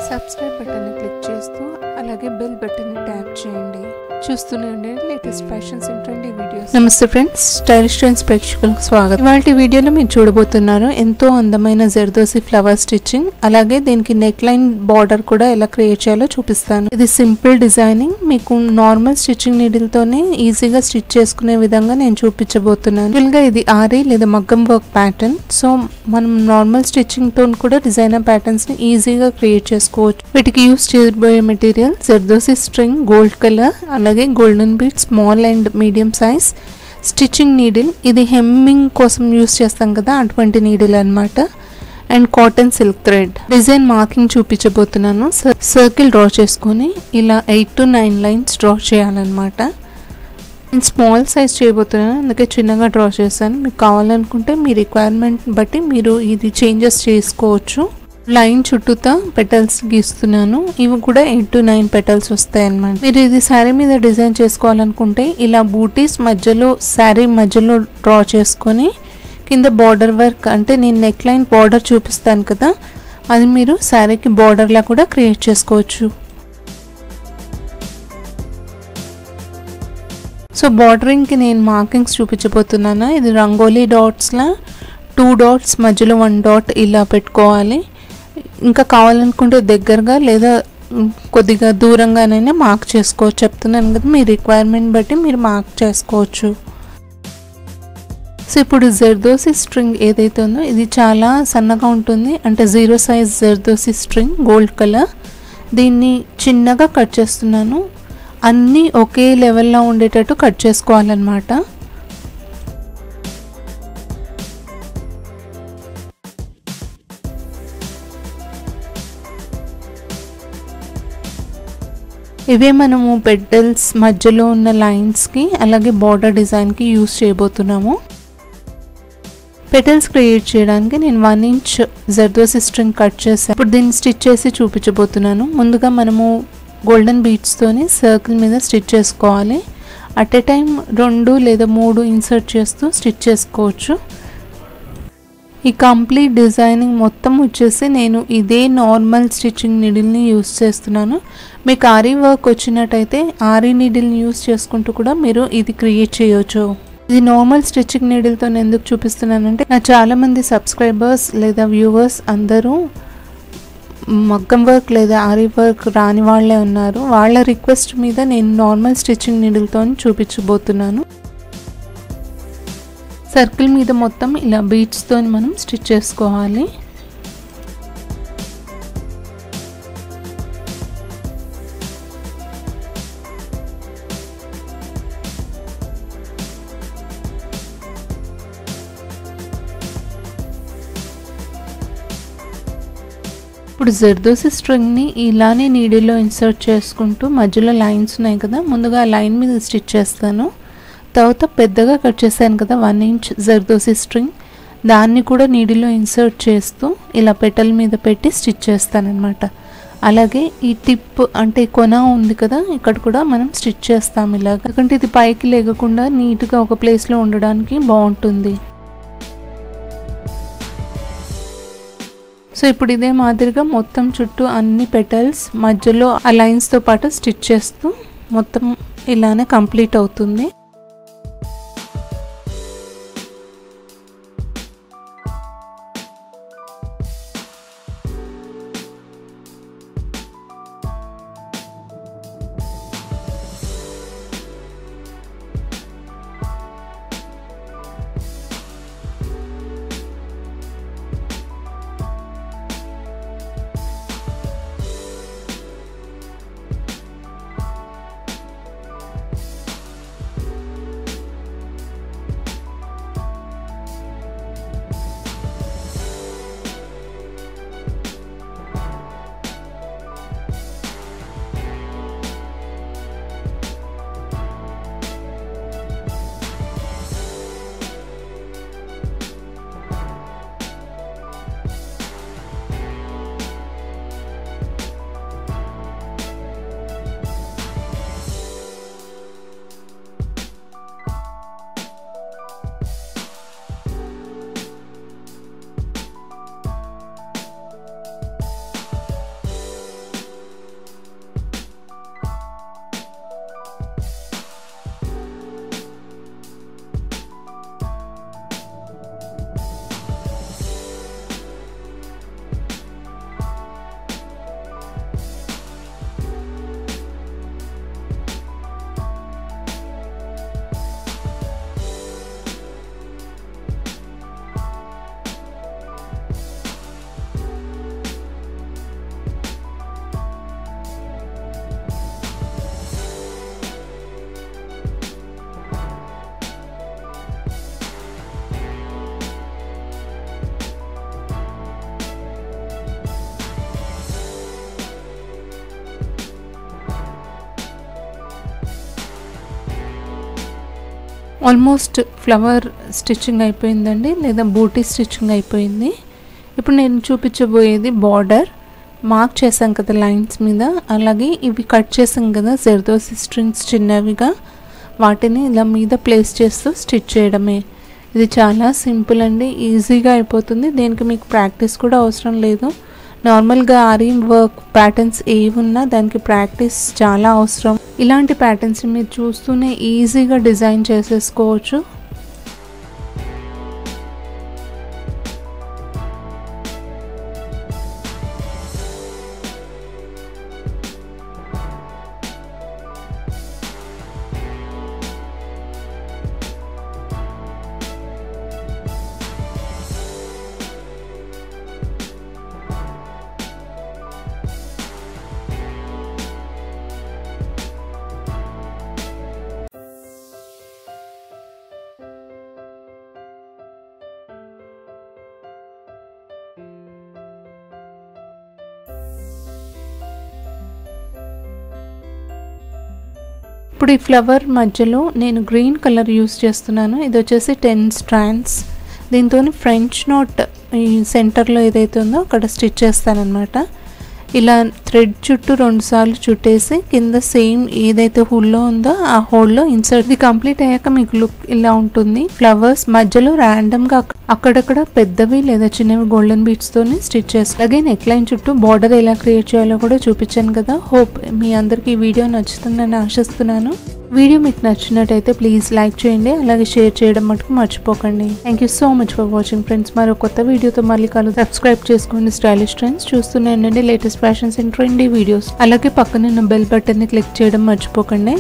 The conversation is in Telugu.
సబ్స్క్రైబ్ బటన్ని క్లిక్ చేస్తూ అలాగే బెల్ బటన్ని ట్యాప్ చేయండి. చూస్తూనే ఉండండి latest fashions and trendy videos. నమస్తే ఫ్రెండ్స్, స్టైలిష్ ట్రెండ్స్ ప్రేక్షకులకు స్వాగతం. ఇవాళ వీడియోలో మీరు చూడబోతున్నారు ఎంతో అందమైన జర్దోసి ఫ్లవర్ స్టిచ్చింగ్, అలాగే దీనికి నెక్ లైన్ బార్డర్ కూడా ఎలా క్రియేట్ చేయాలో చూపిస్తాను. ఇది సింపుల్ డిజైనింగ్, మీకు నార్మల్ స్టిచ్చింగ్ నీడిల్ తోనే ఈజీగా స్టిచ్ చేసుకునే విధంగా నేను చూపించబోతున్నాను. యాక్చువల్గా ఇది ఆరి లేదా మగ్గం వర్క్ ప్యాటర్న్. సో మనం నార్మల్ స్టిచ్చింగ్ తో కూడా డిజైనర్ ప్యాటర్న్స్ ని ఈజీగా క్రియేట్ చేసుకోవచ్చు. వీటికి యూస్ చేయబోయే material zardozi string, gold colour, అలాగే golden bead, small and medium size stitching needle. ఇది హెమ్మింగ్ కోసం యూస్ చేస్తాం కదా, అటువంటి నీడిల్ అన్నమాట. And cotton silk thread. Design marking చూపించబోతున్నాను. సర్కిల్ డ్రా చేసుకొని ఇలా 8 to 9 లైన్స్ డ్రా చేయాలన్నమాట. నేను స్మాల్ సైజ్ చేయబోతున్నాను, అందుకే చిన్నగా డ్రా చేశాను. మీకు కావాలనుకుంటే మీ రిక్వైర్మెంట్ బట్టి మీరు ఇది చేంజెస్ చేసుకోవచ్చు. లైన్ చుట్టూతా పెటల్స్ గీస్తున్నాను. ఇవి కూడా 8 to 9 పెటల్స్ వస్తాయి అన్నమాట. మీరు ఇది శారీ మీద డిజైన్ చేసుకోవాలనుకుంటే ఇలా బూటీస్ మధ్యలో, శారీ మధ్యలో డ్రా చేసుకొని కింద బార్డర్ వర్క్, అంటే నేను నెక్ లైన్ బార్డర్ చూపిస్తాను కదా, అది మీరు శారీకి బార్డర్లా కూడా క్రియేట్ చేసుకోవచ్చు. సో బార్డరింగ్కి నేను మార్కింగ్స్ చూపించబోతున్నాను. ఇది రంగోలీ డాట్స్లా 2 డాట్స్ మధ్యలో 1 డాట్ ఇలా పెట్టుకోవాలి. ఇంకా కావాలనుకుంటే దగ్గరగా లేదా కొద్దిగా దూరంగానైనా మార్క్ చేసుకోవచ్చు. చెప్తున్నాను కదా, మీ రిక్వైర్మెంట్ బట్టి మీరు మార్క్ చేసుకోవచ్చు. సో ఇప్పుడు జర్దోసి స్ట్రింగ్ ఏదైతే ఉందో ఇది చాలా సన్నగా ఉంటుంది, అంటే 0 size zardozi string, gold colour. దీన్ని చిన్నగా కట్ చేస్తున్నాను. అన్నీ ఒకే లెవెల్లో ఉండేటట్టు కట్ చేసుకోవాలన్నమాట. ఇవే మనము పెటల్స్ మధ్యలో ఉన్న లైన్స్కి అలాగే బార్డర్ డిజైన్కి యూస్ చేయబోతున్నాము. పెటల్స్ క్రియేట్ చేయడానికి నేను 1 ఇంచ్ జర్దోసి స్ట్రింగ్ కట్ చేశాను. ఇప్పుడు దీన్ని స్టిచ్ చేసి చూపించబోతున్నాను. ముందుగా మనము గోల్డెన్ బీడ్స్తోని సర్కిల్ మీద స్టిచ్ చేసుకోవాలి. అట్ ఏ టైం 2 లేదా 3 ఇన్సర్ట్ చేస్తూ స్టిచ్ చేసుకోవచ్చు. ఈ కంప్లీట్ డిజైనింగ్ మొత్తం వచ్చేసి నేను ఇదే నార్మల్ స్టిచ్చింగ్ నీడిల్ని యూస్ చేస్తున్నాను. మీకు ఆరీ వర్క్ వచ్చినట్టయితే ఆరీ నీడిల్ని యూస్ చేసుకుంటూ కూడా మీరు ఇది క్రియేట్ చేయొచ్చు. ఇది నార్మల్ స్టిచ్చింగ్ నీడిల్తో ఎందుకు చూపిస్తున్నానంటే, నా చాలామంది సబ్స్క్రైబర్స్ లేదా వ్యూవర్స్ అందరూ మగ్గం వర్క్ లేదా ఆరీ వర్క్ రాని వాళ్ళే ఉన్నారు. వాళ్ళ రిక్వెస్ట్ మీద నేను నార్మల్ స్టిచ్చింగ్ నీడిల్తో చూపించబోతున్నాను. సర్కిల్ మీద మొత్తం ఇలా బీడ్స్తో మనం స్టిచ్ చేసుకోవాలి. ఇప్పుడు జర్దోసి స్ట్రింగ్ని ఇలానే నీడిల్లో ఇన్సర్ట్ చేసుకుంటూ మధ్యలో లైన్స్ ఉన్నాయి కదా, ముందుగా లైన్ మీద స్టిచ్ చేస్తాను. తర్వాత పెద్దగా కట్ చేశాను కదా 1 ఇంచ్ జర్దోసి స్ట్రింగ్, దాన్ని కూడా నీడిలో ఇన్సర్ట్ చేస్తూ ఇలా పెటల్ మీద పెట్టి స్టిచ్ చేస్తానన్నమాట. అలాగే ఈ టిప్ అంటే కొన ఉంది కదా, ఇక్కడ కూడా మనం స్టిచ్ చేస్తాం ఇలాగ, ఎందుకంటే ఇది పైకి లేకుండా నీట్గా ఒక ప్లేస్లో ఉండడానికి బాగుంటుంది. సో ఇప్పుడు ఇదే మాదిరిగా మొత్తం చుట్టూ అన్ని పెటల్స్ మధ్యలో ఆ లైన్స్తో పాటు స్టిచ్ చేస్తూ మొత్తం ఇలానే కంప్లీట్ అవుతుంది. ఆల్మోస్ట్ ఫ్లవర్ స్టిచ్చింగ్ అయిపోయిందండి, లేదా బూటీ స్టిచ్చింగ్ అయిపోయింది. ఇప్పుడు నేను చూపించబోయేది బార్డర్. మార్క్ చేసాం కదా లైన్స్ మీద, అలాగే ఇవి కట్ చేసాం కదా జర్దోసి స్ట్రింగ్స్ చిన్నవిగా, వాటిని ఇలా మీద ప్లేస్ చేస్తూ స్టిచ్ చేయడమే. ఇది చాలా సింపుల్ అండి, ఈజీగా అయిపోతుంది. దీనికి మీకు ప్రాక్టీస్ కూడా అవసరం లేదు. నార్మల్గా ఆరీ వర్క్ ప్యాటర్న్స్ ఏవి ఉన్నా దానికి ప్రాక్టీస్ చాలా అవసరం. ఇలాంటి ప్యాటర్న్స్ మీరు చూస్తూనే ఈజీగా డిజైన్ చేసేసుకోవచ్చు. ఇప్పుడు ఈ ఫ్లవర్ మధ్యలో నేను గ్రీన్ కలర్ యూస్ చేస్తున్నాను. ఇది వచ్చేసి 10 స్ట్రాండ్స్. దీంతో ఫ్రెంచ్ నోట్ ఈ సెంటర్లో ఏదైతే ఉందో అక్కడ స్టిచ్ చేస్తానన్నమాట. ఇలా థ్రెడ్ చుట్టూ 2 సార్లు చుట్టేసి కింద సేమ్ ఏదైతే హోల్లో ఉందో ఆ హోల్లో ఇన్సర్ట్. ఇది కంప్లీట్ అయ్యాక మీకు లుక్ ఇలా ఉంటుంది. ఫ్లవర్స్ మధ్యలో ర్యాండమ్గా అక్కడక్కడ పెద్దవి లేదా చిన్నవి గోల్డెన్ బీడ్స్ తోని స్టిచ్ చేస్తాను. అలాగే నెక్ లైన్ చుట్టూ బార్డర్ ఎలా క్రియేట్ చేయాలో కూడా చూపించాను కదా. హోప్ మీ అందరికీ ఈ వీడియో నచ్చుతుందని ఆశిస్తున్నాను. వీడియో మీకు నచ్చినట్టయితే ప్లీజ్ లైక్ చేయండి, అలాగే షేర్ చేయడం మటుకు మర్చిపోకండి. Thank you so much for watching friends. మరో కొత్త వీడియోతో మళ్ళీ సబ్స్క్రైబ్ చేసుకోండి స్టైలిష్ ట్రెండ్స్. చూస్తూనే ఉండండి latest fashions and trendy videos. అలాగే పక్కన బెల్ బటన్ని క్లిక్ చేయడం మర్చిపోకండి.